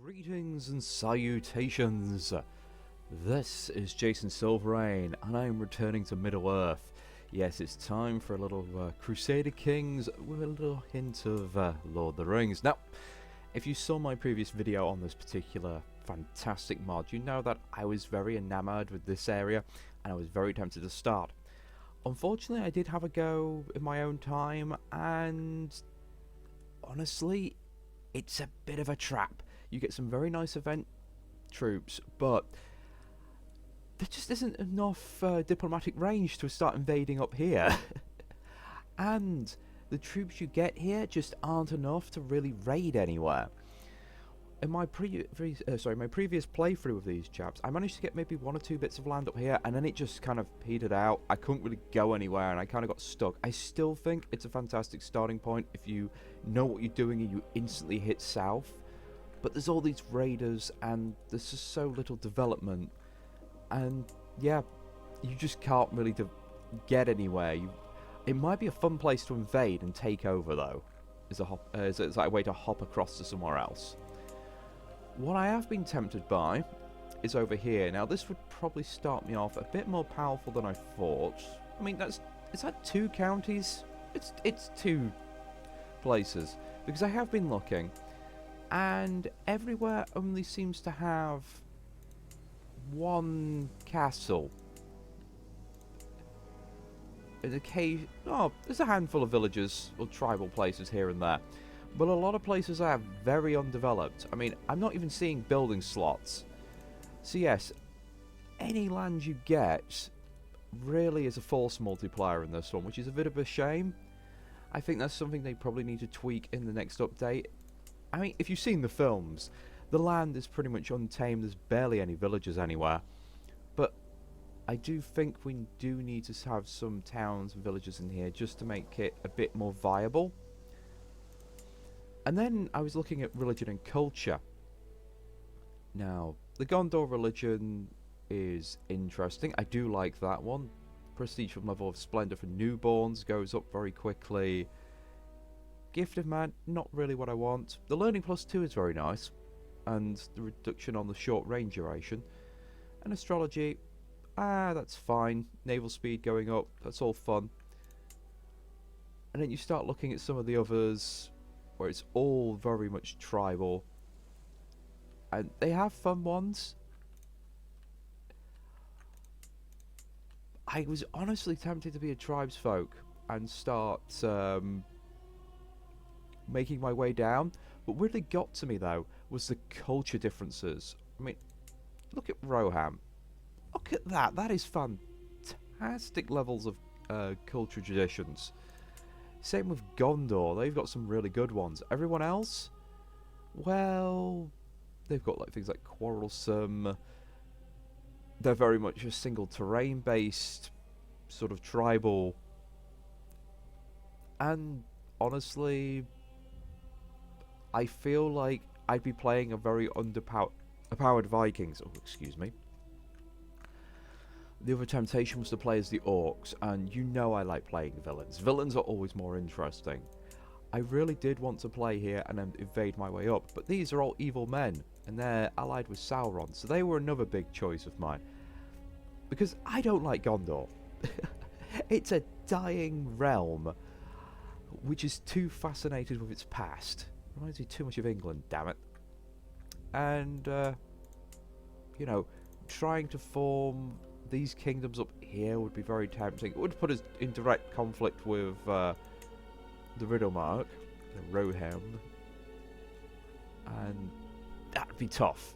Greetings and salutations. This is Jason Silverain, and I am returning to Middle-earth. Yes, it's time for a little Crusader Kings with a little hint of Lord of the Rings. Now, if you saw my previous video on this particular fantastic mod, you know that I was very enamored with this area, and I was very tempted to start. Unfortunately, I did have a go in my own time, and honestly, it's a bit of a trap. You get some very nice event troops, but there just isn't enough diplomatic range to start invading up here. And the troops you get here just aren't enough to really raid anywhere. In my previous playthrough of these chaps, I managed to get maybe 1 or 2 bits of land up here, and then it just kind of petered out. I couldn't really go anywhere, and I kind of got stuck. I still think it's a fantastic starting point if you know what you're doing and you instantly hit south. But there's all these raiders, and there's just so little development, and yeah, you just can't really get anywhere. It might be a fun place to invade and take over, though, as a way to hop across to somewhere else. What I have been tempted by is over here. Now, this would probably start me off a bit more powerful than I thought. I mean, is that 2 counties? It's 2 places, because I have been looking. And everywhere only seems to have 1 castle. There's a handful of villages or tribal places here and there. But a lot of places are very undeveloped. I mean, I'm not even seeing building slots. So yes, any land you get really is a force multiplier in this one, which is a bit of a shame. I think that's something they probably need to tweak in the next update. I mean, if you've seen the films, the land is pretty much untamed. There's barely any villages anywhere. But I do think we do need to have some towns and villages in here just to make it a bit more viable. And then I was looking at religion and culture. Now, the Gondor religion is interesting. I do like that one. Prestige from level of splendor for newborns goes up very quickly. Gift of man, not really what I want. The learning +2 is very nice, and the reduction on the short range duration. And astrology, that's fine. Naval speed going up, that's all fun. And then you start looking at some of the others, where it's all very much tribal, and they have fun ones. I was honestly tempted to be a tribesfolk and start making my way down, but what really got to me though was the culture differences. I mean, look at Rohan. Look at that. That is fantastic levels of culture traditions. Same with Gondor. They've got some really good ones. Everyone else, well, they've got like things like quarrelsome. They're very much a single terrain based sort of tribal, and honestly, I feel like I'd be playing a very underpowered Vikings. Oh, excuse me. The other temptation was to play as the orcs, and you know I like playing villains. Villains are always more interesting. I really did want to play here and then invade my way up, but these are all evil men, and they're allied with Sauron, so they were another big choice of mine. Because I don't like Gondor. It's a dying realm, which is too fascinated with its past. Reminds me too much of England, damn it. And, you know, trying to form these kingdoms up here would be very tempting. It would put us in direct conflict with the Riddlemark, the Rohan, and that'd be tough.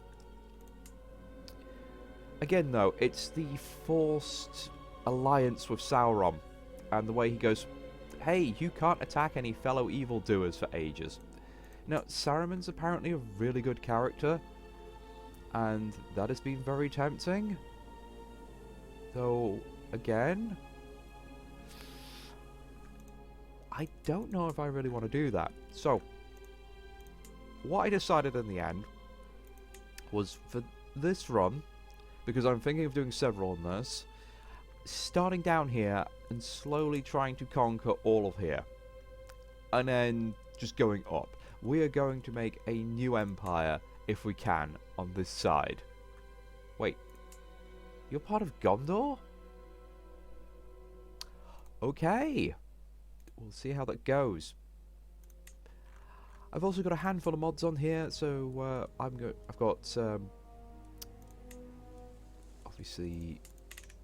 Again, though, it's the forced alliance with Sauron, and the way he goes, hey, you can't attack any fellow evildoers for ages. Now, Saruman's apparently a really good character, and that has been very tempting. Though, again, I don't know if I really want to do that. So, what I decided in the end was for this run, because I'm thinking of doing several on this, starting down here and slowly trying to conquer all of here. And then just going up. We are going to make a new empire, if we can, on this side. Wait. You're part of Gondor? Okay. We'll see how that goes. I've also got a handful of mods on here, so I've got obviously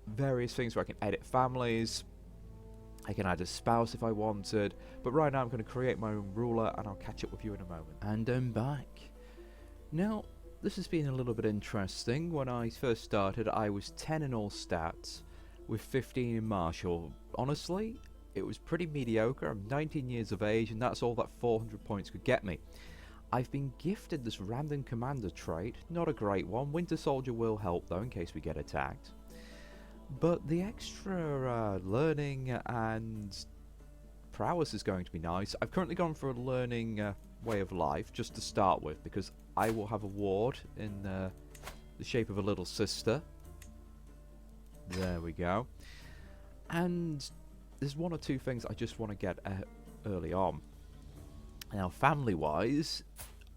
various things where I can edit families. I can add a spouse if I wanted, but right now I'm going to create my own ruler, and I'll catch up with you in a moment. And I'm back. Now, this has been a little bit interesting. When I first started, I was 10 in all stats, with 15 in martial. Honestly, it was pretty mediocre. I'm 19 years of age, and that's all that 400 points could get me. I've been gifted this random commander trait, not a great one. Winter Soldier will help though, in case we get attacked. But the extra learning and prowess is going to be nice. I've currently gone for a learning way of life, just to start with, because I will have a ward in the shape of a little sister. There we go. And there's one or two things I just want to get early on. Now, family-wise,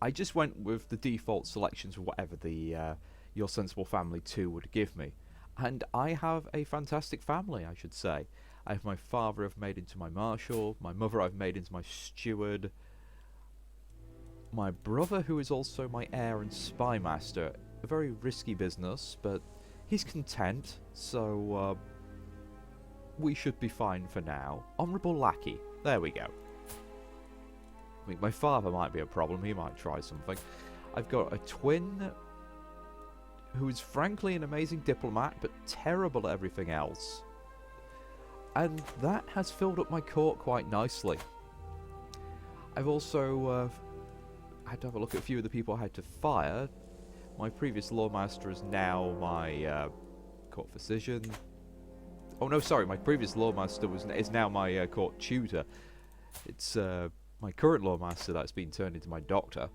I just went with the default selections of whatever the Your Sensible Family 2 would give me. And I have a fantastic family, I should say. I have my father I've made into my marshal, my mother I've made into my steward, my brother who is also my heir and spy master. A very risky business, but he's content, so we should be fine for now. Honourable lackey, there we go. I think my father might be a problem, he might try something. I've got a twin who is frankly an amazing diplomat, but terrible at everything else. And that has filled up my court quite nicely. I've also had to have a look at a few of the people I had to fire. My previous lawmaster is now my court physician. Oh no, sorry, my previous lawmaster is now my court tutor. It's my current lawmaster that's been turned into my doctor.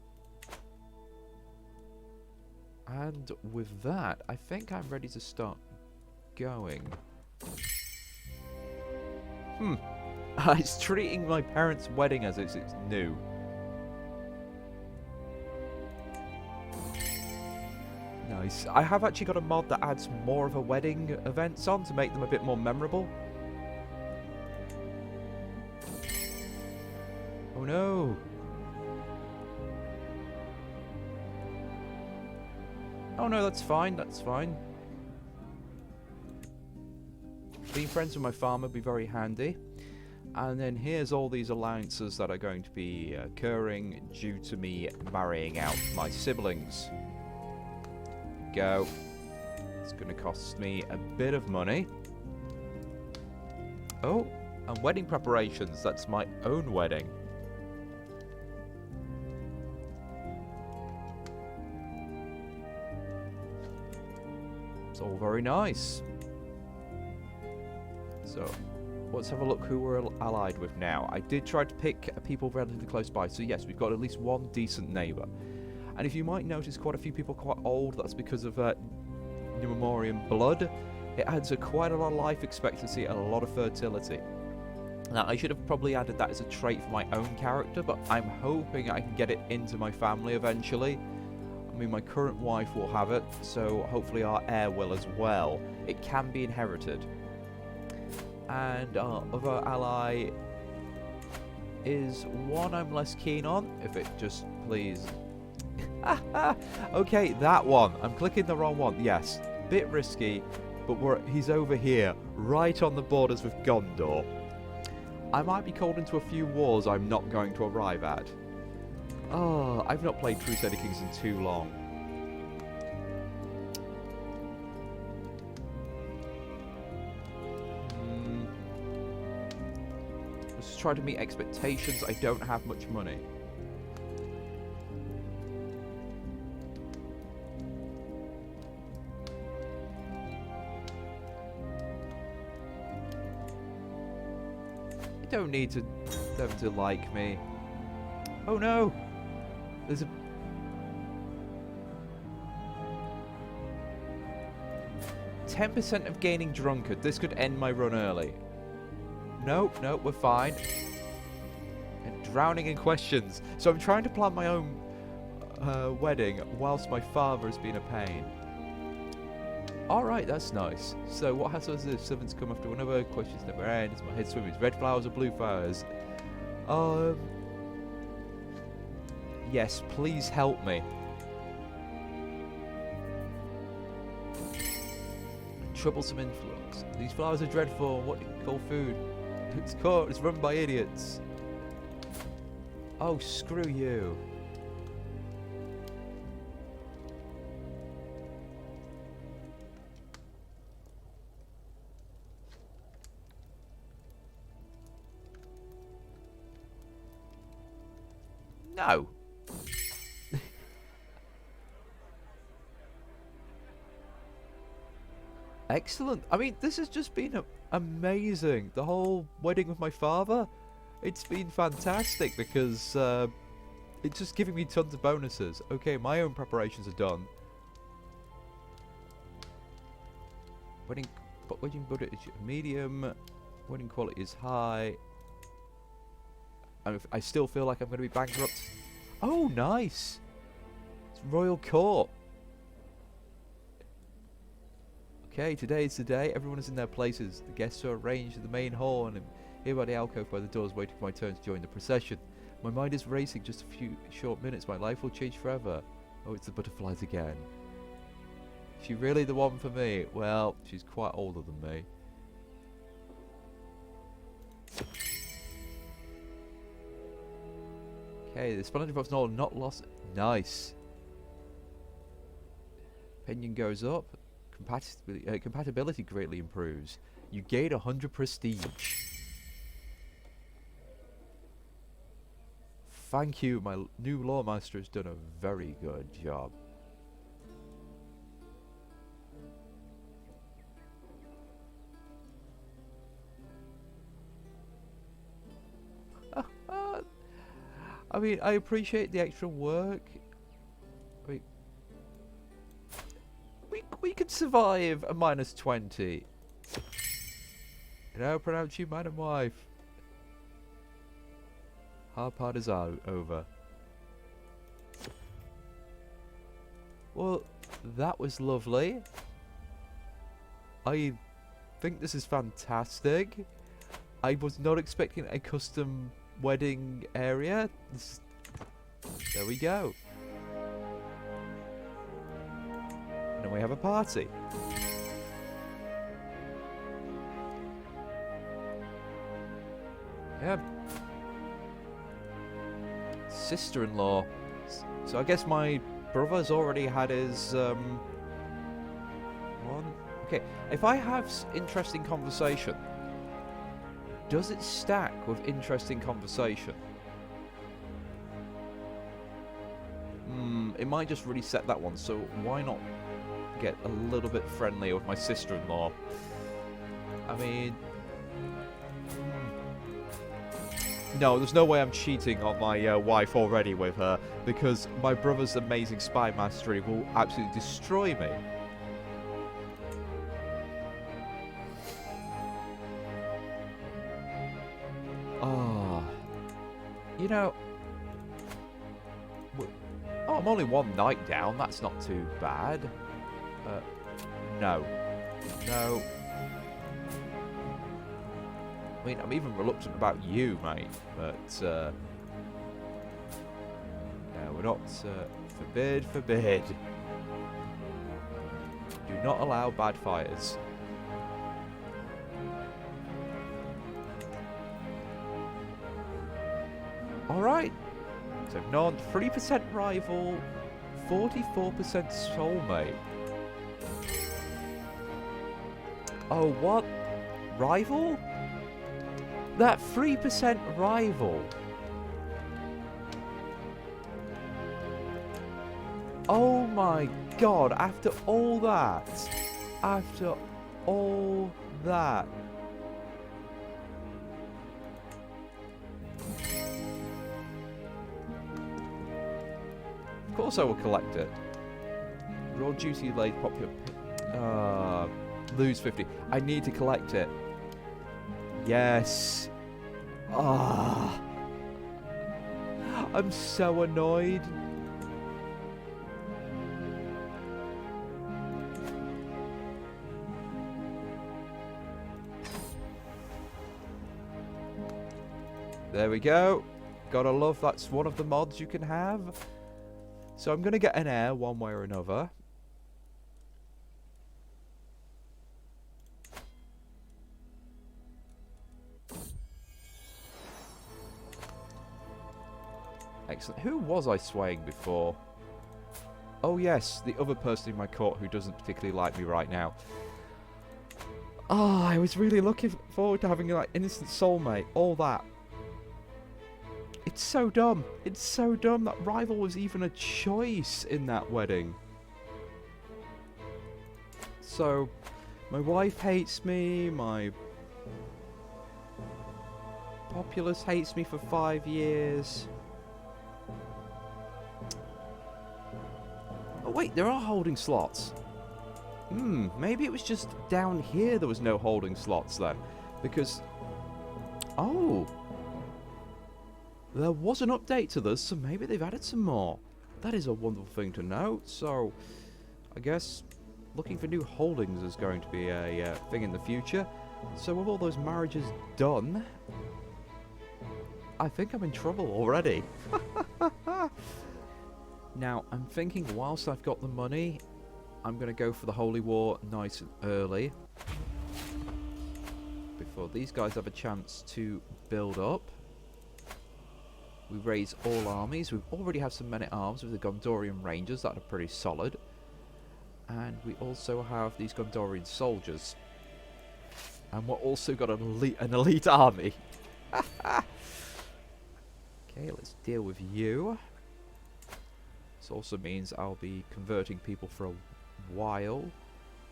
And with that, I think I'm ready to start going. It's treating my parents' wedding as it's new. Nice. I have actually got a mod that adds more of a wedding events on to make them a bit more memorable. Oh no! Oh no, that's fine, that's fine. Being friends with my farmer would be very handy. And then here's all these alliances that are going to be occurring due to me marrying out my siblings. Go. It's going to cost me a bit of money. Oh, and wedding preparations. That's my own wedding. It's all very nice. So, let's have a look who we're allied with now. I did try to pick people relatively close by, so yes, we've got at least one decent neighbour. And if you might notice quite a few people quite old, that's because of Numemorian blood. It adds quite a lot of life expectancy and a lot of fertility. Now, I should have probably added that as a trait for my own character, but I'm hoping I can get it into my family eventually. I mean, my current wife will have it, so hopefully our heir will as well. It can be inherited. And our other ally is one I'm less keen on, if it just please. Okay, that one. I'm clicking the wrong one. Yes, bit risky, but he's over here, right on the borders with Gondor. I might be called into a few wars I'm not going to arrive at. Oh, I've not played Crusader Kings in too long. Let's try to meet expectations. I don't have much money. I don't need them to like me. Oh no! There's a... 10% of gaining drunkard. This could end my run early. Nope, nope, we're fine. And drowning in questions. So I'm trying to plan my own wedding whilst my father has been a pain. Alright, that's nice. So what happens if servants come after one another? Questions never end. Is my head swimming? Red flowers or blue flowers? Yes, please help me. Troublesome influence. These flowers are dreadful. What do you call food? It's caught. It's run by idiots. Oh, screw you. No. Excellent. I mean, this has just been amazing. The whole wedding with my father, it's been fantastic because it's just giving me tons of bonuses. Okay, my own preparations are done. Wedding budget is medium. Wedding quality is high. I still feel like I'm going to be bankrupt. Oh, nice. It's Royal Court. Okay, today is the day. Everyone is in their places. The guests are arranged in the main hall, and I'm here by the alcove by the doors waiting for my turn to join the procession. My mind is racing. Just a few short minutes. My life will change forever. Oh, it's the butterflies again. Is she really the one for me? Well, she's quite older than me. Okay, the sponge box not lost. Nice. Opinion goes up. Compatibility greatly improves. You gain 100 prestige. Thank you, my new lawmaster has done a very good job. I mean, I appreciate the extra work. I mean, we could survive a -20. You know, pronounce you man and wife. Hard part is over. Well, that was lovely. I think this is fantastic. I was not expecting a custom wedding area. There we go. And then we have a party. Yeah. Sister-in-law. So I guess my brother's already had his one. Okay, if I have interesting conversation, does it stack with interesting conversation? It might just really set that one, so why not get a little bit friendlier with my sister-in-law? I mean... No, there's no way I'm cheating on my wife already with her, because my brother's amazing spy mastery will absolutely destroy me. Oh, you know, oh, I'm only one night down. That's not too bad. No. I mean, I'm even reluctant about you, mate. But no, we're not. Forbid. Do not allow bad fires. Alright. So non 3% rival, 44% soulmate. Oh, what? Rival? That 3% rival. Oh my god, after all that. After all that. Of course I will collect it. Raw duty laid popular. lose 50. I need to collect it. Yes. Ah. I'm so annoyed. There we go. Gotta love, that's one of the mods you can have. So I'm gonna get an heir one way or another. Excellent. Who was I swaying before? Oh yes, the other person in my court who doesn't particularly like me right now. Ah, I was really looking forward to having like instant soulmate, all that. It's so dumb. It's so dumb that rival was even a choice in that wedding. So, my wife hates me, my populace hates me for 5 years. Oh wait, there are holding slots. Maybe it was just down here there was no holding slots then. Because... oh! There was an update to this, so maybe they've added some more. That is a wonderful thing to know. So, I guess looking for new holdings is going to be a thing in the future. So with all those marriages done, I think I'm in trouble already. Now, I'm thinking whilst I've got the money, I'm going to go for the Holy War nice and early. Before these guys have a chance to build up. We raise all armies. We already have some men-at-arms with the Gondorian Rangers that are pretty solid. And we also have these Gondorian soldiers. And we're also got an elite army. Okay, let's deal with you. This also means I'll be converting people for a while.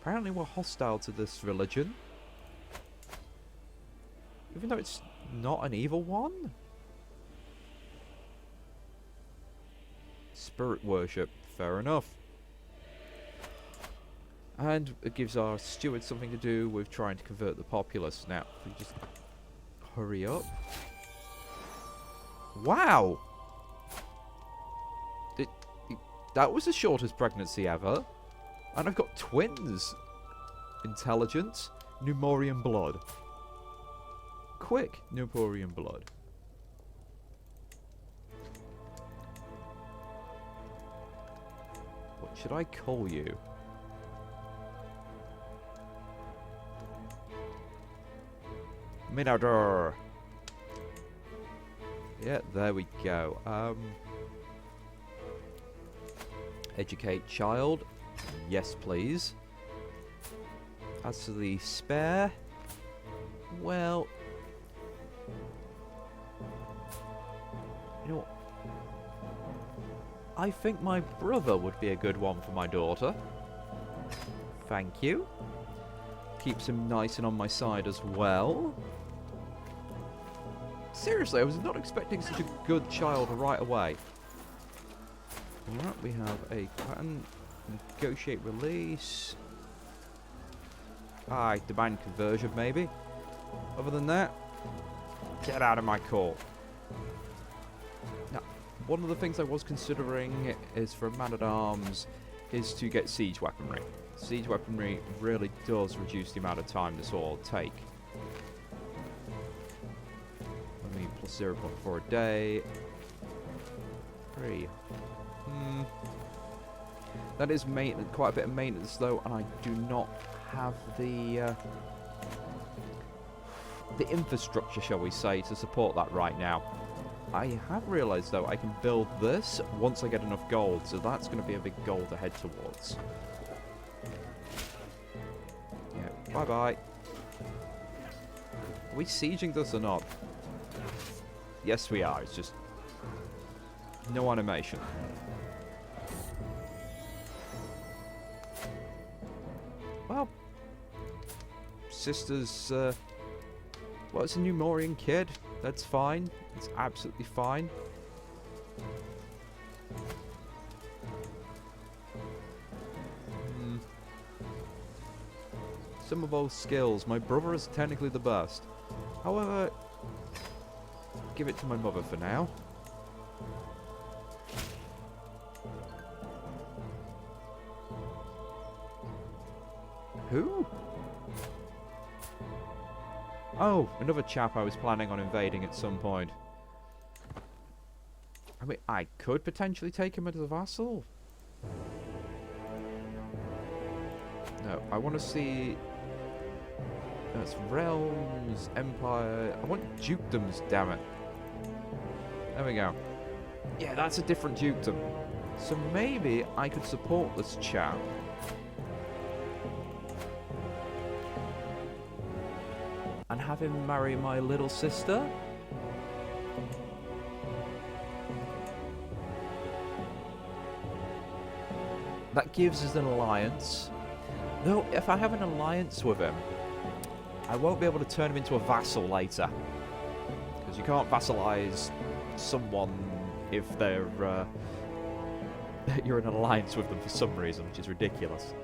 Apparently we're hostile to this religion. Even though it's not an evil one. Spirit worship, fair enough. And it gives our steward something to do with trying to convert the populace. Now, if we just hurry up. Wow! That was the shortest pregnancy ever. And I've got twins. Intelligence, Numorian blood. Quick, Numorian blood. What should I call you? Minador. Yeah, there we go. Educate child. Yes, please. As to the spare, well, you know what? I think my brother would be a good one for my daughter. Thank you. Keeps him nice and on my side as well. Seriously, I was not expecting such a good child right away. Alright, we have a pattern. Negotiate release. I demand conversion, maybe. Other than that, get out of my court. Now, one of the things I was considering is for a man-at-arms is to get siege weaponry. Siege weaponry really does reduce the amount of time this will take. I mean, plus 0.4 a day. 3. That is quite a bit of maintenance though, and I do not have the infrastructure, shall we say, to support that right now. I have realised though I can build this once I get enough gold, so that's going to be a big goal to head towards. Yeah, bye bye. Are we sieging this or not? Yes, we are. It's just no animation. Well, sister's, well, it's a Numorian kid. That's fine. It's absolutely fine. some of those skills. My brother is technically the best. However, give it to my mother for now. Who? Oh, another chap I was planning on invading at some point. I mean, I could potentially take him as a vassal. No, I want to see... That's realms, empire... I want dukedoms, damn it. There we go. Yeah, that's a different dukedom. So maybe I could support this chap. And have him marry my little sister? That gives us an alliance. Though, if I have an alliance with him, I won't be able to turn him into a vassal later. Because you can't vassalize someone if they're... you're in an alliance with them for some reason, which is ridiculous.